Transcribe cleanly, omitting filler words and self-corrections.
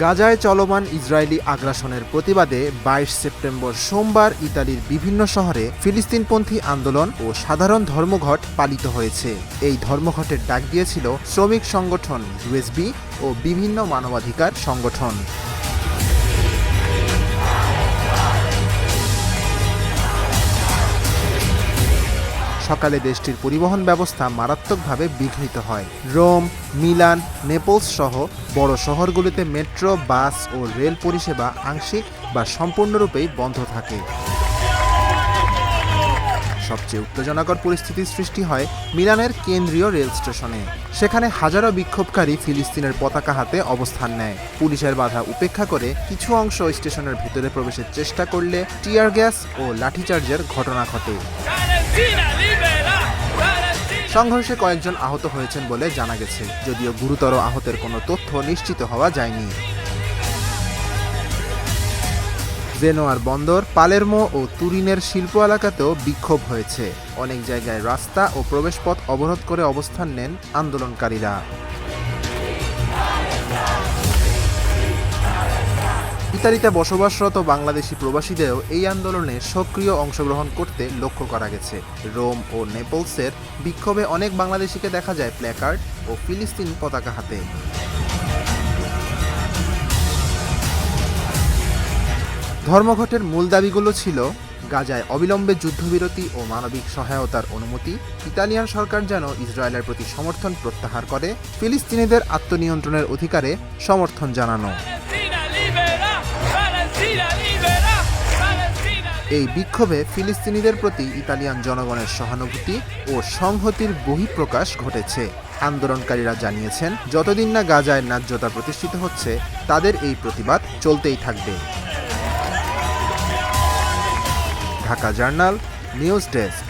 গাজায় চলমান ইসরায়েলি আগ্রাসনের প্রতিবাদে ২২ সেপ্টেম্বর সোমবার ইতালির বিভিন্ন শহরে ফিলিস্তিনপন্থী আন্দোলন ও সাধারণ ধর্মঘট পালিত হয়েছে। এই ধর্মঘটের ডাক দিয়েছিল শ্রমিক সংগঠন ইউএসবি ও বিভিন্ন মানবাধিকার সংগঠন। সকালে দেশটির পরিবহন ব্যবস্থা মারাত্মকভাবে বিঘ্নিত হয়। রোম, মিলান, নেপলস সহ বড় শহরগুলিতে মেট্রো, বাস ও রেল পরিষেবা আংশিক বা সম্পূর্ণরূপেই বন্ধ থাকে। সবচেয়ে উত্তেজনাকর পরিস্থিতির সৃষ্টি হয় মিলানের কেন্দ্রীয় রেল স্টেশনে। সেখানে হাজারো বিক্ষোভকারী ফিলিস্তিনের পতাকা হাতে অবস্থান নেয়। পুলিশের বাধা উপেক্ষা করে কিছু অংশ স্টেশনের ভিতরে প্রবেশের চেষ্টা করলে টিয়ার গ্যাস ও লাঠিচার্জের ঘটনা ঘটে। সংঘর্ষে কয়েকজন আহত হয়েছেন বলে জানা গেছে, যদিও গুরুতর আহতের কোনো তথ্য নিশ্চিত হওয়া যায়নি। জেনোয়ার বন্দর, পালের্মো ও তুরিনের শিল্প এলাকাতেও বিক্ষোভ হয়েছে। অনেক জায়গায় রাস্তা ও প্রবেশপথ অবরোধ করে অবস্থান নেন আন্দোলনকারীরা। ইতালিতে বসবাসরত বাংলাদেশি প্রবাসীদেরও এই আন্দোলনে সক্রিয় অংশগ্রহণ করতে লক্ষ্য করা গেছে। রোম ও নেপলসের বিক্ষোভে অনেক বাংলাদেশিকে দেখা যায় প্ল্যাকার্ড ও ফিলিস্তিন পতাকা হাতে। ধর্মঘটের মূল দাবিগুলো ছিল গাজায় অবিলম্বে যুদ্ধবিরতি ও মানবিক সহায়তার অনুমতি, ইতালিয়ান সরকার যেন ইসরায়েলের প্রতি সমর্থন প্রত্যাহার করে, ফিলিস্তিনিদের আত্মনিয়ন্ত্রণের অধিকারে সমর্থন জানানো। এই বিক্ষোভে ফিলিস্তিনিদের প্রতি ইতালিয়ান জনগণের সহানুভূতি ও সংহতির বহিঃপ্রকাশ ঘটেছে। আন্দোলনকারীরা জানিয়েছেন, যতদিন না গাজায় ন্যায্যতা প্রতিষ্ঠিত হচ্ছে, তাদের এই প্রতিবাদ চলতেই থাকবে। Dhaka journal, news desk.